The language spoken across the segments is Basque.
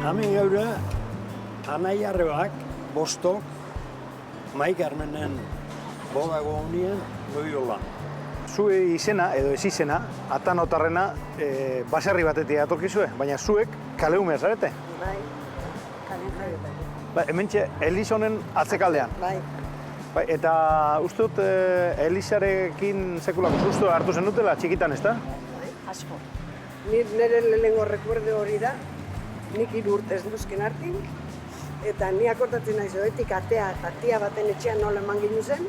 Hemen gaur, anai arrebak, bostok, Maik Armenen bogago honien goiola. Zue izena, edo ez izena, atanotarrena, baserri batetik atorkizue, baina zuek kaleumea zarete. Bai, kaleume. Hementxe, Elizonen atzekaldean. Bai. Eta uste dut Elizarekin sekulako susto hartu zen dutela, txikitan, ez da? Asko. Nire lehenengo rekuerde hori da, nik 3 urtez duzken hartin, eta ni akordatzen naiz oetik atea eta tia baten etxean nola eman ginen zen,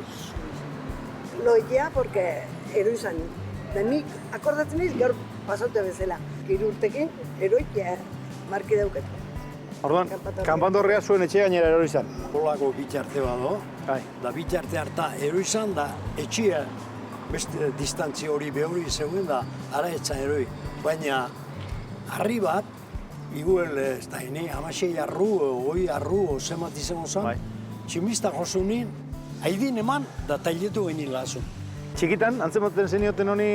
loia, porque ero izan. Da nik akordatzen naiz gaur pasaute bezala. 3 urtekin eroikia marki dauket. Orduan, kanpandorrea zuen etxe gainera erori izan. Polako bitxarte bado, da bitxarte harta ero izan da etxea beste distantzia hori behori zegoen da ara etzan eroi. Baina harri bat, iguel ez da hini, 16 arru, 20 arru, zemat izango zen, tximista josunin, haidin eman da tailetu genien lazun. Txikitan, antzematen zenioten honi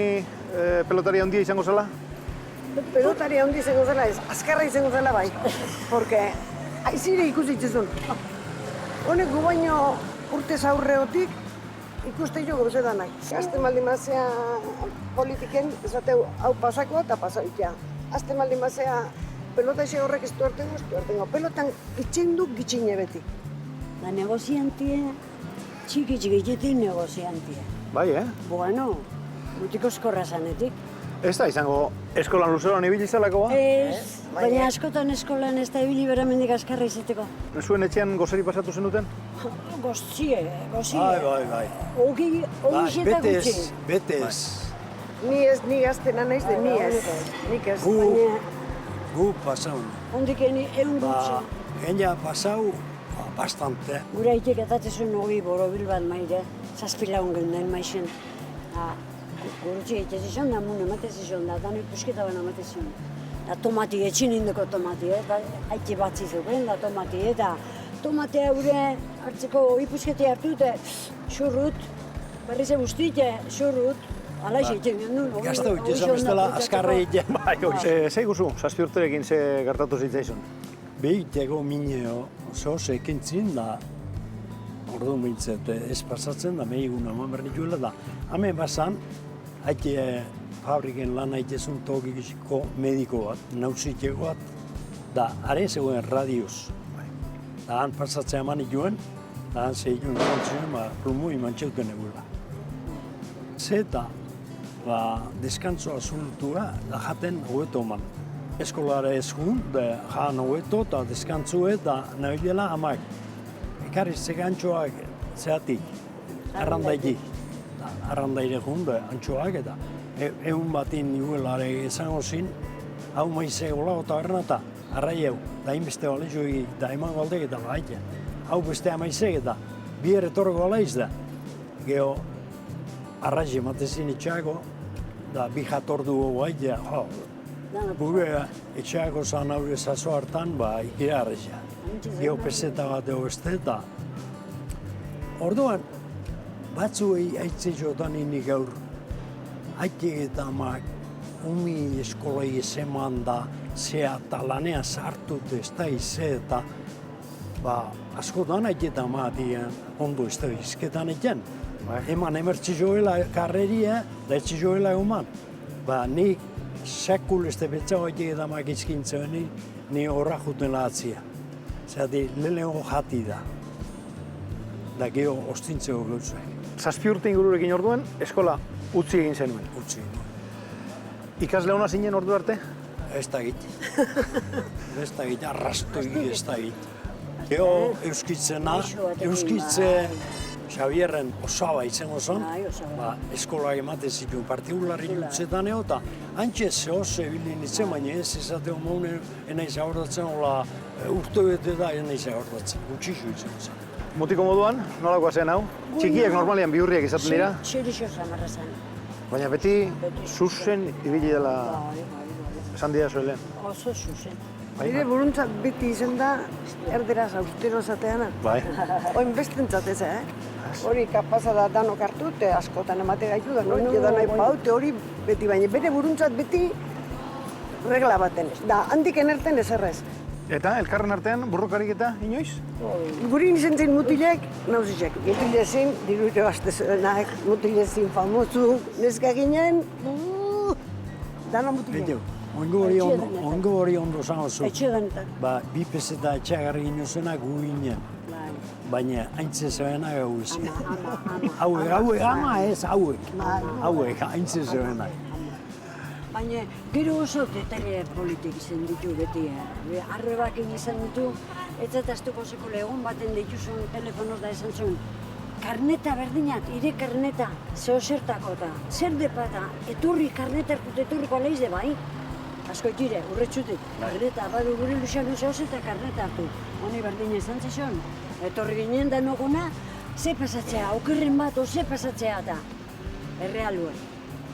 pelotari handia izango zela? Pelotari handi izango zela ez, azkarra izango zela bai. Porque aizire ikusi itzizun. Honek gu baino urtez aurreotik ikuste jo gauze danak. Azten baldin mazea politiken, esateu hau pasako eta pasaitea. Azten baldin mazea pelota ese horrek ez duartengo. Pelotan itxen du gitxine beti. Da negoziantie, txiki-txikitetik negoziantie. Bai, Bueno, mutiko eskorra zanetik. Ez da izango eskolan luzeroan ibili zelakoa? Ez, baina askotan eskolan ez da ibili beramendik azkarra izateko. Zuen etxean gozeri pasatu zenuten? Gozie. Bai. Ogi eta gutxi. Betez. Ni gaztena naiz de ni ez. Nik ez. Gu pasau. Hondik egun gutxi. Genia pasau, bastante. Gura itek atatzezun ogi borobil bat maire, 7 lagun geunden maixen. Gurutxe egitezizun da, mun ematezizun da, danoi pusketa ban ematezizun. Da tomati, etxin indeko tomati, haitxe batzi zeuken da tomati, eta tomatea gure hartzeko ipuskete hartu, eta xurrut, berrize guztite, xurrut, alaxe egiten gendun. Gazta utxezan bestela, azkarra egiten. Zei guzu, 7 urterekin ze gertatu zitzaizun? Behitego mineo, zoz ekintzin da, orduan behintzat ez pasatzen da, mehigun eman behar nituela da. Hemen basan, haite fabriken lan haitezun tokiko mediko bat, nausiteko bat, da are zegoen radioz. Da han pasatzea eman nituen, da han zehituen zantzuen, plumui mantxeuten egula. Zeta, deskantzoa zulutua, da jaten hobeto eman. Eskolara ezkun, da jan hobeto, eta deskantzue, da nahilela amak. Ekarri zegantxoak zeatik, arrandaitik. Arrandaire junde, antxoak eta egun batin niguelare izango zin, hau maize gola eta errata, arrai hau, da inbeste balezoik, da eman galdek eta baite. Hau beste amaizek eta bi erretorko alaiz da. Geho, arrai ematezin itxako, da bi jatordu baite, gure itxako zan haure zazo hartan, ikira arrezia. Geho peseta bat ego beste eta orduan, batzuei haitze jotan inik gaur, haitek eta amak, umi eskolai ezeman da, zea eta lanea sartut ez da ize eta askotan haitek eta amatien ondo ez da izketan eken. Eman emertzi joela karreria, da etzi joela eguman. Nik sekul ez da betzago haitek eta amak izkintzen, ni horra juten lahatzia. Zerati, lehenengo jati da. Da geho ostintzeko gauzue. 7 urte ingururekin orduan, eskola utzi egin zenuen. Utzi. Ikasle hona zinen ordu arte? Ez da git. Ez da git, arrastoi ez da git. Geho euskitzena, euskitze Xabierren osaba izango zen, eskola ematen zituen partikularri utzetan eo, eta antxe zehoz ebilin itzen, baina ez ezateo maune enaiz agordatzen, hola urte bete da enaiz agordatzen, gutxixu izango zen. Mutiko moduan, nolakoa zen hau? Txikiak normalian bihurriak izaten dira? Xerixo zamarra zen. Baina beti zuzen ibili dela esan dira zuelen. Oso zuzen. Nire buruntzat beti izen da, erderaz austero zateana. Bai. Oin bestentzat ez, Hori kapaza da danok hartu, eta askotan emate gaitu da, noiz da nahi paute hori beti, baina bere buruntzat beti regla baten. Da, handik enerten ez errez. Eta elkarren artean borrokarik eta inoiz? Gurin izan zen mutilek, nauzitxek. Mutilezin, diruite baztezenak, mutilezin famosu, neska ginen, dana mutilek. Ongo hori ondo zan oso. Etxe denetan. Ba, bi peseta etxeagarri gino zena gu ginen. Baina haintze zebena gau ez. Hauek, haintze zebenak. Baina gero oso detaile politik izan ditu beti. Arrebakin izan ditu, ez zataztuko sekule egun baten dituzun telefonoz da esan zuen. Karneta berdinat, ire karneta, zeo zertako eta, zer depata, eturri karneta erkut eturriko aleiz de bai. Asko itire, urretxutik, karneta, badu gure luxanu zehoz eta karneta hartu. Honi berdina izan zizun. Etorri ginen denoguna, ze pasatzea, okerren bat, o ze pasatzea eta. Errealuen.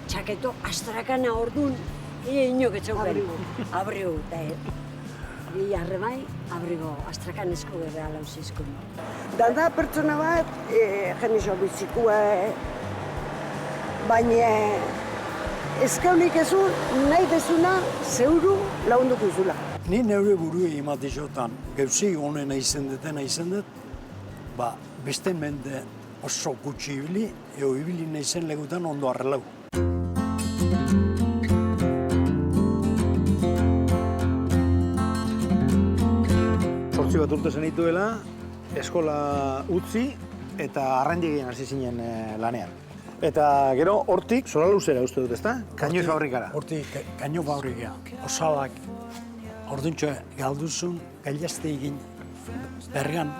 Txaketo astrakana orduan, inok etxauken. Abrigo, eta arrebai, abrigo, astrakanezko erreal hauzizko. Dada pertsona bat, jenizo bizikua, baina eskaunik ezu, nahi dezuna, zeuru launduko izula. Ni neure burui ematizotan, gauzi honena izan dut, ba, beste mende oso gutxi ibili, eo ibili nahi zen legutan ondo arrelau. Zortzi bat urte zenituela, eskola utzi eta arrandigean hasi zinen lanean. Eta gero hortik zola luzera uste dut, ezta? Kainoi fabrikara. Hortik kaino fabrikea, osalak, orduntxo galduzun, gailazte egin, bergan,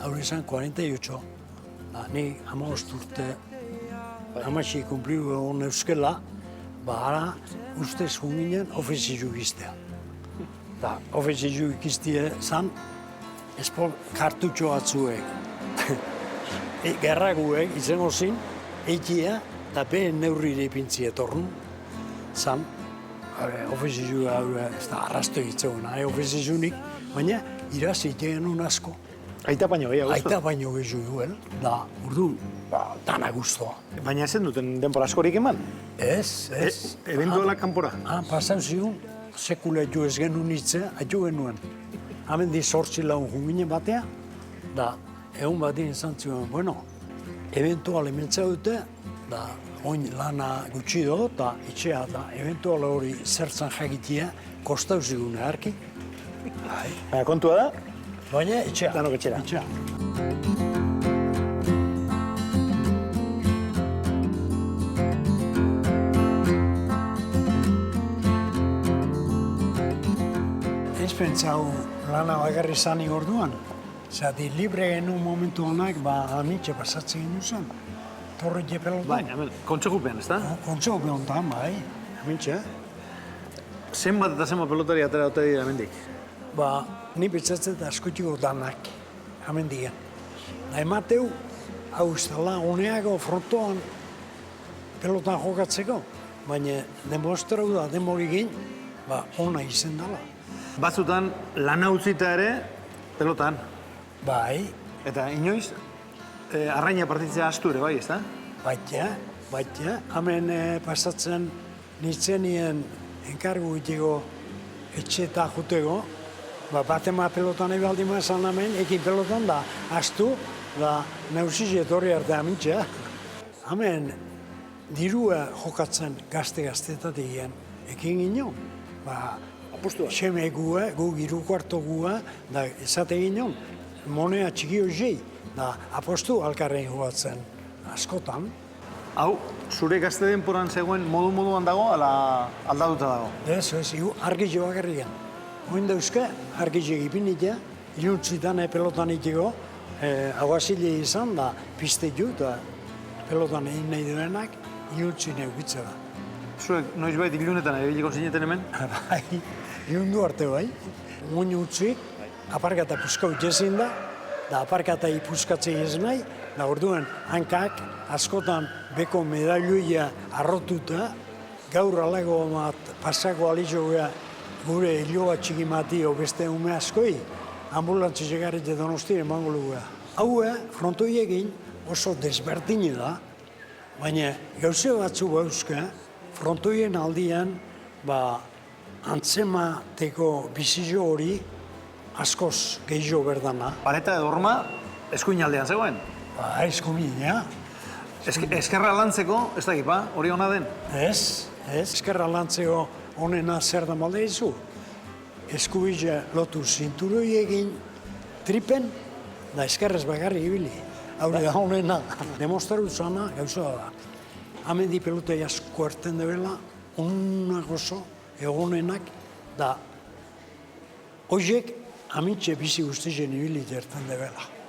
hori izan 48, ni 15 urte, hamaxi kumpliu egon euskela, ara ustez junginen ofizizu giztea. Eta ofizizu ikiztie zan, espol kartutxo batzuek, gerraguek izango zin, eitia, eta behen neurrire ipintzi etorren, zan, ofizizu ez da arrasto egitzegoen, ofizizunik, baina irazi genuen asko. Aita baino gehiago, Aita baino gehiago duel, da, urdu, dana guztua. Baina ez duten denbora askorik eman? Ez. Ebentuala kanpora? Pasau zion, sekula jo ez genuen hitze, jo genuen. Hemen di 8 lagun junginen batea, da, egun batean izan zion, bueno, eventual ementza dute, da, oin lana gutxi do, eta itxea, da, eventual hori zertzan jakitia, kostau zigun eharki. Kontua da? Baina etxea. Danok etxera. Etxea. Ez pentsau lana bagarri zani orduan. Zati, libre genuen momentu honak, anitxe pasatzen genuen zen. Torre jepelotan. Bai, hemen, kontxokupean, ez da? Kontxokupean honetan, bai. Hementxe. Zenbat eta zenbat pelotari atera dute dira hemendik? Ni betzatzen da askotiko danak, hemendiken. Da emateu, hau iztala, uneako frontoan pelotan jokatzeko, baina demostrau da demorigin, ona izen dela. Batzutan, lana utzita ere, pelotan. Bai, Eta inoiz, arraina partitzea astu ere, bai, ez da? baita, hemen pasatzen nintzenien enkargu itiko etxe eta jutego, batema pelotan ebaldi mazan hemen, ekin pelotan da, astu, da neusiz etorri arte amintxea. Hemen dirua jokatzen gazte-gaztetatik egin, ekin ginen, seme gu giruko hartu gua, da esate ginen, monea txiki hori, da apostu alkarrein jokatzen askotan. Hau, zure gazte denporan zegoen modu-moduan dago, ala aldatuta dago? Ez, argitxe bakarrian. Oin dauzke, argitxe egipinitea, iluntzitan pelotan itiko, aguazile izan da, piste ju, eta pelotan egin nahi duenak, iluntzin eukitze da. Zuek, noizbait ilunetan ebiliko zineten hemen? Bai, ilundu arte bai. Muin utzi, aparkata puska utxezin da aparkata ipuzkatzei ez nahi, da orduan hankak askotan beko medalloia arrotuta, gaur alago bat pasako alizogea gure hiloba txiki mati o beste ume askoi, ambulantzi segarrete Donostia emango lugea. Hau frontoiekin oso desberdini da, baina gauze batzu bauzka, frontoien aldian, antzemateko bizio hori askoz gehiago berdana. Pareta edo horma eskuinaldean zegoen. Eskumina, Eskerra lantzeko, ez dakit ba, hori ona den? ez. Eskerra lantzeko honena zer da malde izu. Eskubila lotu zinturoi egin tripen, da eskerrez bakarrik ibili. Hau da honena. Demostraru zana gauza da. Hemen di pelotei asko erten debela, onak oso, egonenak, da hoiek amitxe bizi guztien ibili erten debela.